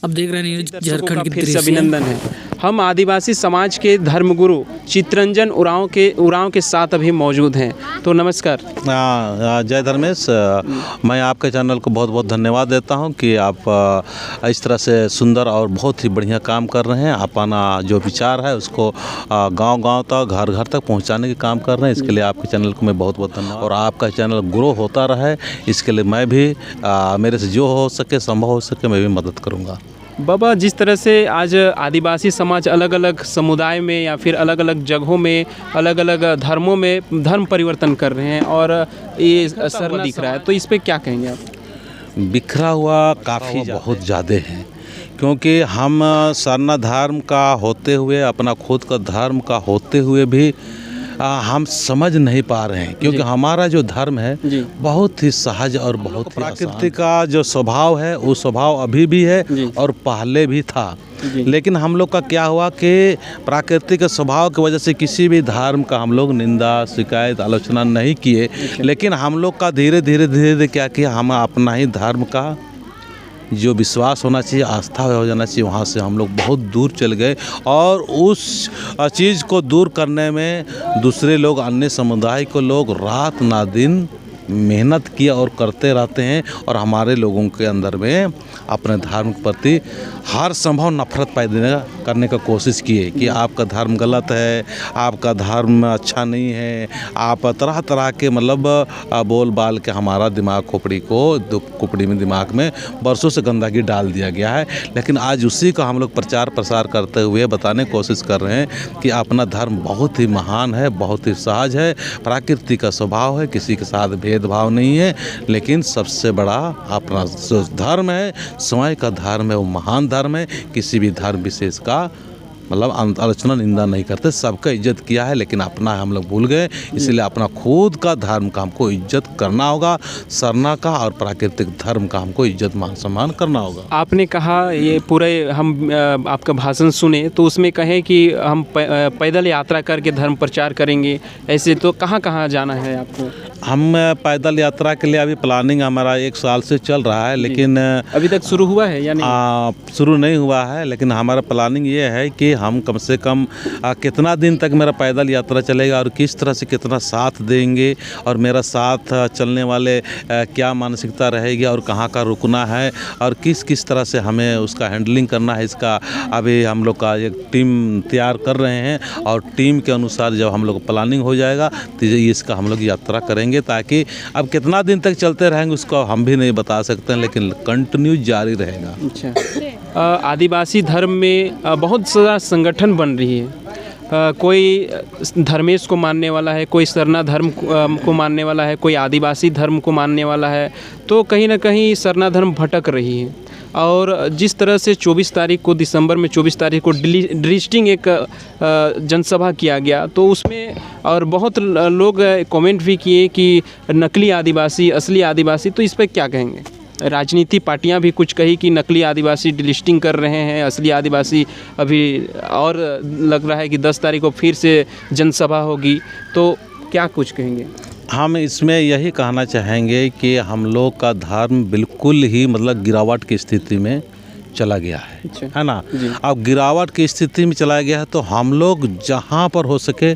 अब देख रहे हैं दर्शकों झारखंड का की फिर से दृश्य। अभिनंदन है। हम आदिवासी समाज के धर्मगुरु चितरंजन उरांव के साथ अभी मौजूद हैं। तो नमस्कार। जय धर्मेश, मैं आपके चैनल को बहुत बहुत धन्यवाद देता हूं कि आप इस तरह से सुंदर और बहुत ही बढ़िया काम कर रहे हैं। अपना जो विचार है उसको गांव-गांव तक, घर-घर तक पहुंचाने का काम कर रहे हैं। इसके लिए आपके चैनल को मैं बहुत बहुत धन्यवाद, और आपका चैनल ग्रो होता रहे इसके लिए मैं भी मेरे से जो हो सके, संभव हो सके, मैं भी मदद करूँगा। बाबा, जिस तरह से आज आदिवासी समाज अलग अलग समुदाय में या फिर अलग अलग जगहों में अलग अलग धर्मों में धर्म परिवर्तन कर रहे हैं और ये असर दिख रहा है, तो इस पे क्या कहेंगे आप? बिखरा हुआ काफ़ी बहुत ज़्यादा है, क्योंकि हम सरना धर्म का होते हुए, अपना खुद का धर्म का होते हुए भी हम समझ नहीं पा रहे हैं, क्योंकि हमारा जो धर्म है बहुत ही सहज और बहुत ही प्रकृति का जो स्वभाव है वो स्वभाव अभी भी है और पहले भी था। लेकिन हम लोग का क्या हुआ कि प्राकृतिक स्वभाव की वजह से किसी भी धर्म का हम लोग निंदा, शिकायत, आलोचना नहीं किए। लेकिन हम लोग का धीरे धीरे क्या किया, हम अपना ही धर्म का जो विश्वास होना चाहिए, आस्था हो जाना चाहिए, वहाँ से हम लोग बहुत दूर चल गए। और उस चीज़ को दूर करने में दूसरे लोग, अन्य समुदाय के लोग रात ना दिन मेहनत किया और करते रहते हैं, और हमारे लोगों के अंदर में अपने धर्म के प्रति हर संभव नफरत पैदा करने का कोशिश किए कि आपका धर्म गलत है, आपका धर्म अच्छा नहीं है। आप तरह तरह के मतलब बोल बाल के हमारा दिमाग खोपड़ी में दिमाग में बरसों से गंदगी डाल दिया गया है। लेकिन आज उसी का हम लोग प्रचार प्रसार करते हुए बताने की कोशिश कर रहे हैं कि अपना धर्म बहुत ही महान है, बहुत ही सहज है, प्रकृति का स्वभाव है, किसी के साथ भेदभाव नहीं है। लेकिन सबसे बड़ा अपना जो धर्म है, स्वयं का धर्म है, वो महान धर्म है। किसी भी धर्म विशेष का मतलब आलोचना, निंदा नहीं करते, सबका इज्जत किया है। लेकिन अपना हम लोग भूल गए, इसलिए अपना खुद का धर्म का हमको इज्जत करना होगा, सरना का और प्राकृतिक धर्म का हमको इज्जत मान सम्मान करना होगा। आपने कहा ये पूरे हम आपका भाषण सुने तो उसमें कहें कि हम पैदल यात्रा करके धर्म प्रचार करेंगे, ऐसे तो कहाँ कहाँ जाना है आपको? हम पैदल यात्रा के लिए अभी प्लानिंग हमारा 1 साल से चल रहा है, लेकिन अभी तक शुरू हुआ है या नहीं? शुरू नहीं हुआ है, लेकिन हमारा प्लानिंग ये है कि हम कम से कम कितना दिन तक मेरा पैदल यात्रा चलेगा और किस तरह से कितना साथ देंगे, और मेरा साथ चलने वाले क्या मानसिकता रहेगी, और कहाँ का रुकना है, और किस किस तरह से हमें उसका हैंडलिंग करना है। इसका अभी हम लोग का एक टीम तैयार कर रहे हैं, और टीम के अनुसार जब हम लोग प्लानिंग हो जाएगा तो इसका हम लोग यात्रा करेंगे। ताकि अब कितना दिन तक चलते रहेंगे उसको हम भी नहीं बता सकते हैं, लेकिन कंटिन्यू जारी रहेगा। अच्छा, आदिवासी धर्म में बहुत सारा संगठन बन रही है। कोई धर्मेश को मानने वाला है, कोई सरना धर्म को मानने वाला है, कोई आदिवासी धर्म को मानने वाला है। तो कहीं ना कहीं सरना धर्म भटक रही है। और जिस तरह से 24 तारीख को, दिसंबर में 24 तारीख को डिलिस्टिंग एक जनसभा किया गया, तो उसमें और बहुत लोग कमेंट भी किए कि नकली आदिवासी, असली आदिवासी। तो इस पर क्या कहेंगे? राजनीति पार्टियां भी कुछ कही कि नकली आदिवासी डिलिस्टिंग कर रहे हैं, असली आदिवासी अभी, और लग रहा है कि 10 तारीख को फिर से जनसभा होगी। तो क्या कुछ कहेंगे? हम इसमें यही कहना चाहेंगे कि हम लोग का धर्म बिल्कुल ही मतलब गिरावट की स्थिति में चला गया है ना। अब गिरावट की स्थिति में चला गया है तो हम लोग जहाँ पर हो सके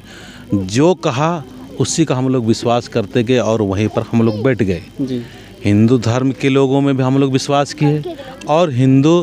जो कहा उसी का हम लोग विश्वास करते गए, और वहीं पर हम लोग बैठ गए। हिंदू धर्म के लोगों में भी हम लोग विश्वास किए, और हिंदू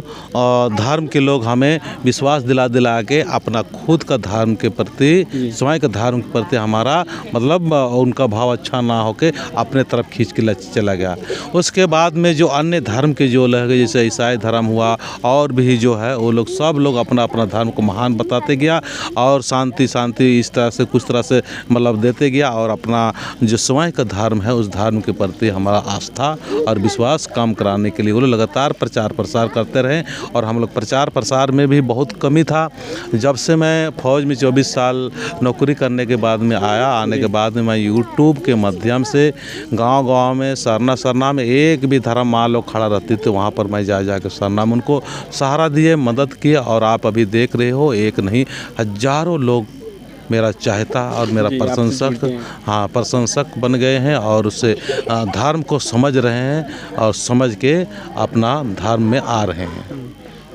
धर्म के लोग हमें विश्वास दिला के अपना खुद का धर्म के प्रति, स्वयं का धर्म के प्रति हमारा मतलब उनका भाव अच्छा ना होके अपने तरफ खींच के चला गया। उसके बाद में जो अन्य धर्म के जो लोग जैसे ईसाई धर्म हुआ और भी जो है, वो लोग सब लोग अपना अपना धर्म को महान बताते गया, और शांति इस तरह से कुछ तरह से मतलब देते गया, और अपना जो स्वयं का धर्म है उस धर्म के प्रति हमारा आस्था और विश्वास कम कराने के लिए वो लोग लगातार प्रचार प्रसार करते रहे। और हम लोग प्रचार प्रसार में भी बहुत कमी था। जब से मैं फौज में 24 साल नौकरी करने के बाद में आने के बाद में मैं यूट्यूब के माध्यम से गांव-गांव में, सरना में एक भी धर्म माँ लोग खड़ा रहती थे, वहाँ पर मैं जा कर सरना में उनको सहारा दिए, मदद किए। और आप अभी देख रहे हो, एक नहीं हजारों लोग मेरा चाहता और मेरा प्रशंसक बन गए हैं, और उससे धर्म को समझ रहे हैं और समझ के अपना धर्म में आ रहे हैं।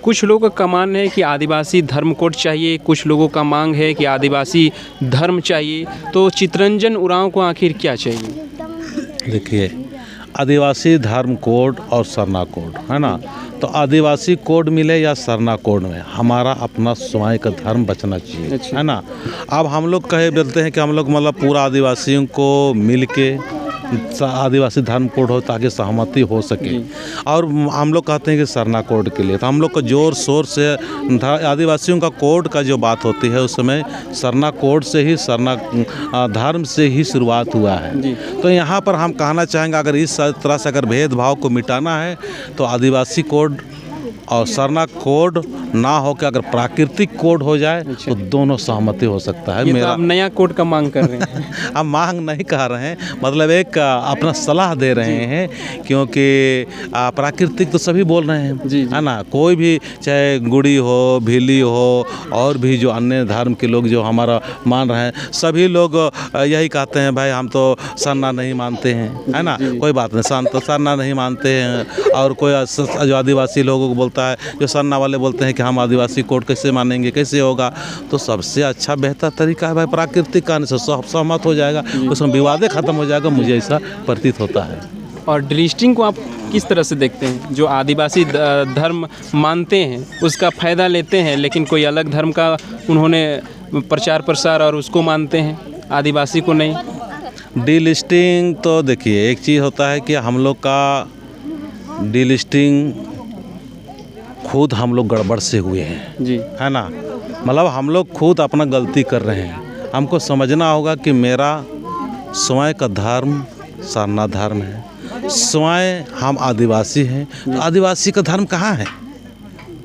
कुछ लोगों का मानना है कि आदिवासी धर्म कोड चाहिए, कुछ लोगों का मांग है कि आदिवासी धर्म चाहिए। तो चितरंजन उरांव को आखिर क्या चाहिए? देखिए, आदिवासी धर्म कोड और सरना कोड है ना, तो आदिवासी कोड मिले या सरना कोड में हमारा अपना स्वयं का धर्म बचना चाहिए। अच्छा। है ना। अब हम लोग बोलते हैं कि हम लोग मतलब पूरा आदिवासियों को मिल के आदिवासी धर्म कोड हो ताकि सहमति हो सके, और हम लोग कहते हैं कि सरना कोड के लिए तो हम लोग को जोर शोर से आदिवासियों का कोड का जो बात होती है उस समय सरना कोड से ही, सरना धर्म से ही शुरुआत हुआ है। तो यहाँ पर हम कहना चाहेंगे, अगर इस तरह से अगर भेदभाव को मिटाना है तो आदिवासी कोड और सरना कोड ना हो के अगर प्राकृतिक कोड हो जाए तो दोनों सहमति हो सकता है। ये मेरा तो आप नया कोड का मांग कर रहे हैं। हम मांग नहीं कर रहे हैं, मतलब एक अपना सलाह दे रहे हैं, क्योंकि प्राकृतिक तो सभी बोल रहे हैं। है ना। कोई भी चाहे गुड़ी हो, भीली हो, और भी जो अन्य धर्म के लोग जो हमारा मान रहे हैं, सभी लोग यही कहते हैं भाई हम तो सरना नहीं मानते हैं। है ना। कोई बात नहीं, सरना नहीं मानते हैं। और कोई जो आदिवासी लोगों को बोलता है, जो सरना वाले बोलते हैं कि हम आदिवासी कोड कैसे मानेंगे, कैसे होगा। तो सबसे अच्छा बेहतर तरीका है भाई प्राकृतिक कानून से सहमत हो जाएगा, उसमें विवादे खत्म हो जाएगा, मुझे ऐसा प्रतीत होता है। और ड्रिलिस्टिंग को आप किस तरह से देखते हैं? जो आदिवासी धर्म मानते हैं उसका फ़ायदा लेते हैं, लेकिन कोई अलग धर्म का उन्होंने प्रचार प्रसार और उसको मानते हैं, आदिवासी को नहीं। डीलिस्टिंग तो देखिए, एक चीज़ होता है कि हम लोग का डीलिस्टिंग खुद हम लोग गड़बड़ से हुए हैं जी। है ना। मतलब हम लोग खुद अपना गलती कर रहे हैं। हमको समझना होगा कि मेरा स्वयं का धर्म सरना धर्म है, स्वयं हम आदिवासी हैं, तो आदिवासी का धर्म कहाँ है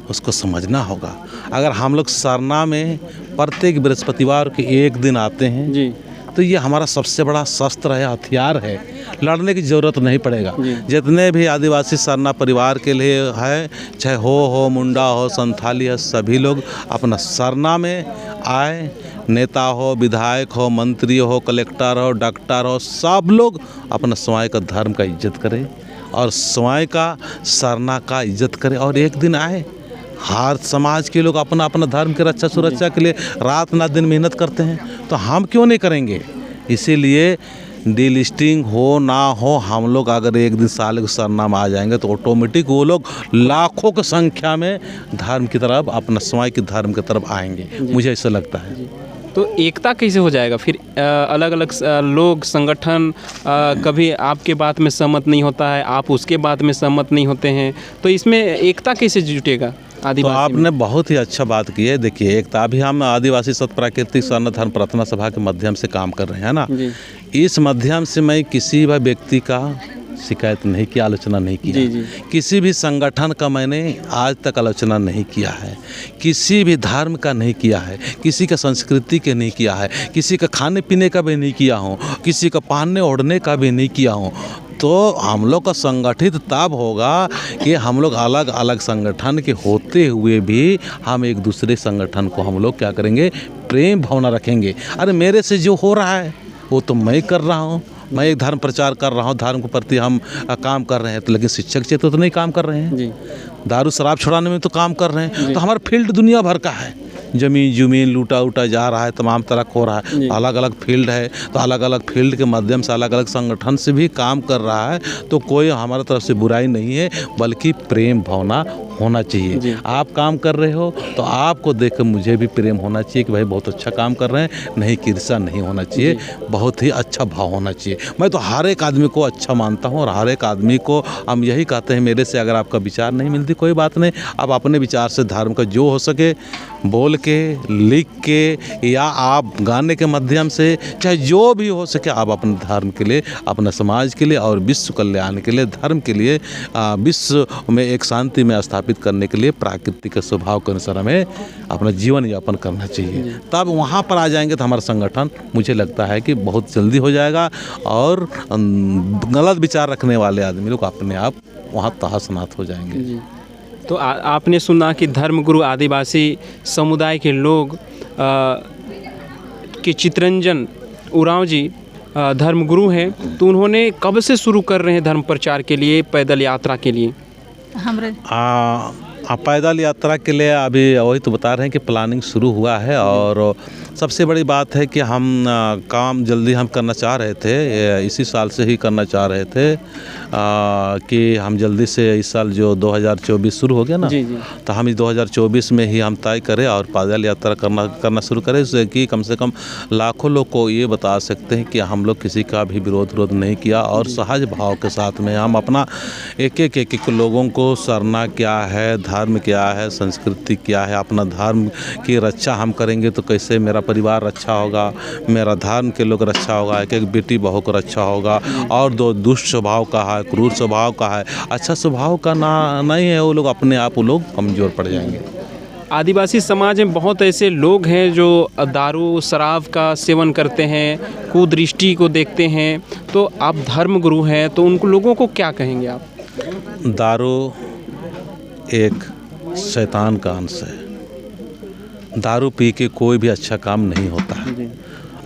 उसको समझना होगा। अगर हम लोग सरना में प्रत्येक बृहस्पतिवार के एक दिन आते हैं जी, तो ये हमारा सबसे बड़ा शस्त्र है, हथियार है, लड़ने की ज़रूरत नहीं पड़ेगा। जितने भी आदिवासी सरना परिवार के लिए है, चाहे हो मुंडा हो, संथाली है, सभी लोग अपना सरना में आए। नेता हो, विधायक हो, मंत्री हो, कलेक्टर हो, डॉक्टर हो, सब लोग अपना स्वयं का धर्म का इज्जत करें और स्वयं का सरना का इज्जत करें, और एक दिन आए। हर समाज के लोग अपना अपना धर्म की रक्षा सुरक्षा के लिए रात ना दिन मेहनत करते हैं, तो हम क्यों नहीं करेंगे। इसीलिए डीलिस्टिंग हो ना हो, हम लोग अगर एक दिन साल के सरना में आ जाएंगे तो ऑटोमेटिक वो लोग लाखों की संख्या में धर्म की तरफ, अपना स्वयं के धर्म की तरफ आएंगे, मुझे ऐसा लगता है। तो एकता कैसे हो जाएगा फिर? अलग अलग लोग, संगठन कभी आपके बात में सहमत नहीं होता है, आप उसके बात में सहमत नहीं होते हैं, तो इसमें एकता कैसे जुटेगा? तो आपने बहुत ही अच्छा बात की है। देखिए, एकता अभी हम आदिवासी सत प्राकृतिक सरना धर्म प्रार्थना सभा के माध्यम से काम कर रहे हैं ना। इस माध्यम से मैं किसी भी व्यक्ति का शिकायत नहीं की, आलोचना नहीं की है। किसी भी संगठन का मैंने आज तक आलोचना नहीं किया है, किसी भी धर्म का नहीं किया है, किसी का संस्कृति के नहीं किया है, किसी का खाने पीने का भी नहीं किया हूँ, किसी का पहनने ओढ़ने का भी नहीं किया हूँ। तो हम लोग का संगठित तब होगा कि हम लोग अलग अलग संगठन के होते हुए भी हम एक दूसरे संगठन को हम लोग क्या करेंगे, प्रेम भावना रखेंगे। अरे मेरे से जो हो रहा है वो तो मैं कर रहा हूँ, मैं एक धर्म प्रचार कर रहा हूँ, धर्म के प्रति हम काम कर रहे हैं, तो लेकिन शिक्षक क्षेत्र तो नहीं काम कर रहे हैं। दारू शराब छुड़ाने में तो काम कर रहे हैं। तो हमारा फील्ड दुनिया भर का है, ज़मीन लूटा उटा जा रहा है, तमाम तरह हो रहा है, अलग अलग फील्ड है, तो अलग अलग फील्ड के माध्यम से अलग अलग संगठन से भी काम कर रहा है। तो कोई हमारी तरफ से बुराई नहीं है, बल्कि प्रेम भावना होना चाहिए। आप काम कर रहे हो तो आपको देख कर मुझे भी प्रेम होना चाहिए कि भाई बहुत अच्छा काम कर रहे हैं, नहीं ईर्ष्या नहीं होना चाहिए, बहुत ही अच्छा भाव होना चाहिए। मैं तो हर एक आदमी को अच्छा मानता हूँ और हर एक आदमी को हम यही कहते हैं, मेरे से अगर आपका विचार नहीं मिलती कोई बात नहीं, आप अपने विचार से धर्म का जो हो सके बोल के, लिख के, या आप गाने के माध्यम से, चाहे जो भी हो सके, आप अपने धर्म के लिए, अपने समाज के लिए और विश्व कल्याण के लिए, धर्म के लिए, विश्व में एक शांति में स्थापित करने के लिए प्राकृतिक स्वभाव के अनुसार हमें अपना जीवन यापन करना चाहिए। तब वहाँ पर आ जाएंगे तो हमारा संगठन मुझे लगता है कि बहुत जल्दी हो जाएगा और गलत विचार रखने वाले आदमी लोग अपने आप वहाँ तहस-नहस हो जाएंगे। तो आपने सुना कि धर्मगुरु आदिवासी समुदाय के लोग कि चितरंजन उरांव जी धर्मगुरु हैं, तो उन्होंने कब से शुरू कर रहे हैं धर्म प्रचार के लिए, पैदल यात्रा के लिए? पैदल यात्रा के लिए अभी वही तो बता रहे हैं कि प्लानिंग शुरू हुआ है। और सबसे बड़ी बात है कि हम काम जल्दी हम करना चाह रहे थे, इसी साल से ही करना चाह रहे थे कि हम जल्दी से इस साल जो 2024 शुरू हो गया ना, जी जी। तो हम इस 2024 में ही हम तय करें और पैदल यात्रा करना शुरू करें, जिससे कि कम से कम लाखों लोग को ये बता सकते हैं कि हम लोग किसी का भी विरोध नहीं किया और सहज भाव के साथ में हम अपना एक लोगों को सरना क्या है, धर्म क्या है, संस्कृति क्या है, अपना धर्म की रक्षा हम करेंगे तो कैसे मेरा परिवार रक्षा होगा, मेरा धर्म के लोग रक्षा होगा, एक बेटी बहू को रक्षा होगा। और दो दुष्ट स्वभाव का है, क्रूर स्वभाव का है, अच्छा स्वभाव का ना नहीं है, वो लोग अपने आप वो लोग कमज़ोर पड़ जाएंगे। आदिवासी समाज में बहुत ऐसे लोग हैं जो दारू शराब का सेवन करते हैं, कुदृष्टि को देखते हैं, तो आप धर्मगुरु हैं तो उन लोगों को क्या कहेंगे आप? दारू एक शैतान का अंश है। दारू पी के कोई भी अच्छा काम नहीं होता है।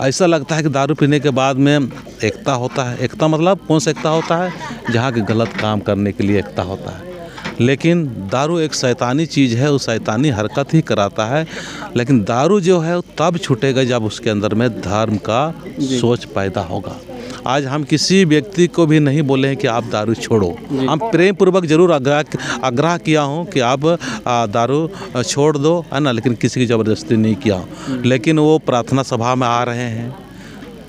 ऐसा लगता है कि दारू पीने के बाद में एकता होता है। एकता मतलब कौन सा एकता होता है? जहाँ के गलत काम करने के लिए एकता होता है। लेकिन दारू एक शैतानी चीज़ है, वो शैतानी हरकत ही कराता है। लेकिन दारू जो है वो तब छूटेगा जब उसके अंदर में धर्म का सोच पैदा होगा। आज हम किसी व्यक्ति को भी नहीं बोले हैं कि आप दारू छोड़ो। हम प्रेम पूर्वक जरूर आग्रह किया हूँ कि आप दारू छोड़ दो, है ना, लेकिन किसी की ज़बरदस्ती नहीं किया। लेकिन वो प्रार्थना सभा में आ रहे हैं,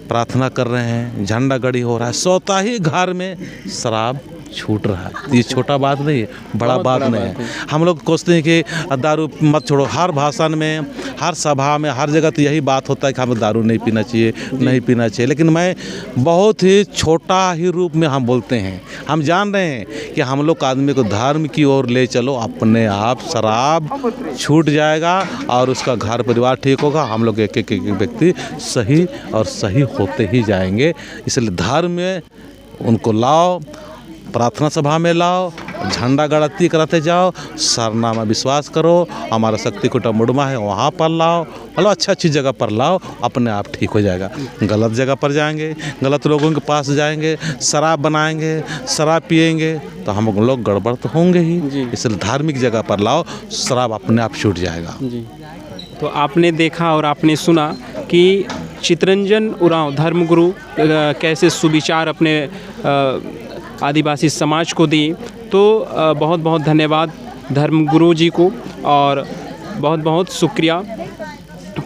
प्रार्थना कर रहे हैं, झंडा गड़ी हो रहा है, सोता ही घर में शराब छूट रहा है। ये छोटा बात नहीं है, बड़ा बात नहीं है। हम लोग सोचते हैं कि दारू मत छोड़ो। हर भाषण में, हर सभा में, हर जगह तो यही बात होता है कि हमें दारू नहीं पीना चाहिए, नहीं पीना चाहिए। लेकिन मैं बहुत ही छोटा ही रूप में हम बोलते हैं। हम जान रहे हैं कि हम लोग आदमी को धर्म की ओर ले चलो, अपने आप शराब छूट जाएगा और उसका घर परिवार ठीक होगा। हम लोग एक व्यक्ति सही और सही होते ही जाएंगे। इसलिए धर्म में उनको लाओ, प्रार्थना सभा में लाओ, झंडा गड़ती कराते जाओ, सरना में विश्वास करो, हमारा शक्ति कुटा मुड़मा है वहाँ पर लाओ, मतलब अच्छी जगह पर लाओ, अपने आप ठीक हो जाएगा। गलत जगह पर जाएंगे, गलत लोगों के पास जाएंगे, शराब बनाएंगे, शराब पिएंगे तो हम लोग गड़बड़ तो होंगे ही। इसलिए धार्मिक जगह पर लाओ, शराब अपने आप छूट जाएगा। जी। तो आपने देखा और आपने सुना कि चितरंजन उरांव धर्मगुरु कैसे सुविचार अपने आदिवासी समाज को दी। तो बहुत बहुत धन्यवाद धर्मगुरु जी को और बहुत बहुत शुक्रिया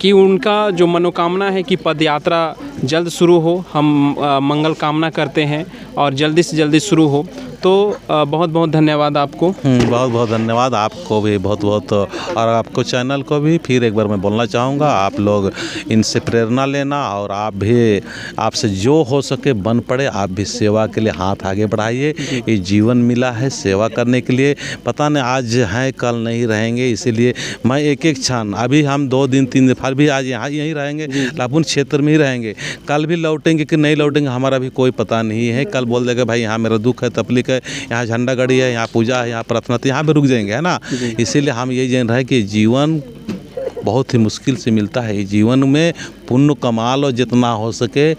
कि उनका जो मनोकामना है कि पदयात्रा जल्द शुरू हो, हम मंगल कामना करते हैं और जल्दी से जल्दी शुरू हो। तो बहुत बहुत धन्यवाद आपको। बहुत बहुत धन्यवाद आपको भी, बहुत बहुत, और आपको चैनल को भी फिर एक बार मैं बोलना चाहूँगा, आप लोग इनसे प्रेरणा लेना और आप भी, आपसे जो हो सके बन पड़े, आप भी सेवा के लिए हाथ आगे बढ़ाइए। ये जीवन मिला है सेवा करने के लिए, पता नहीं आज हैं कल नहीं रहेंगे। इसीलिए मैं एक क्षण, अभी हम 2 दिन 3 दिन फिर भी आज यहीं रहेंगे, लापुन क्षेत्र में ही रहेंगे, कल भी लौटेंगे कि नहीं लौटेंगे हमारा भी कोई पता नहीं है। कल बोल देगा भाई यहाँ मेरा दुख है, तकलीफ है, यहाँ झंडा गड़ी है, यहाँ पूजा है, यहाँ प्रार्थना, तो यहाँ पे रुक जाएंगे, है ना। इसीलिए हम यही जान रहे हैं कि जीवन बहुत ही मुश्किल से मिलता है। जीवन में पुण्य कमा लो जितना हो सके,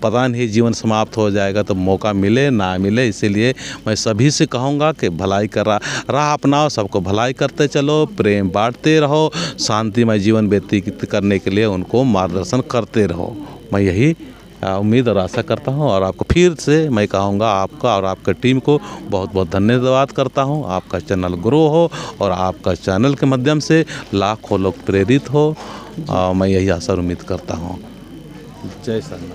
पता नहीं जीवन समाप्त हो जाएगा तो मौका मिले ना मिले। इसीलिए मैं सभी से कहूँगा कि भलाई का राह अपनाओ, सबको भलाई करते चलो, प्रेम बांटते रहो, शांतिमय जीवन व्यतीत करने के लिए उनको मार्गदर्शन करते रहो। मैं यही उम्मीद और आशा करता हूं। और आपको फिर से मैं कहूँगा, आपका और आपका टीम को बहुत बहुत धन्यवाद करता हूं। आपका चैनल ग्रो हो और आपका चैनल के माध्यम से लाखों लोग प्रेरित हो, मैं यही आशा और उम्मीद करता हूं। जय श्री राम।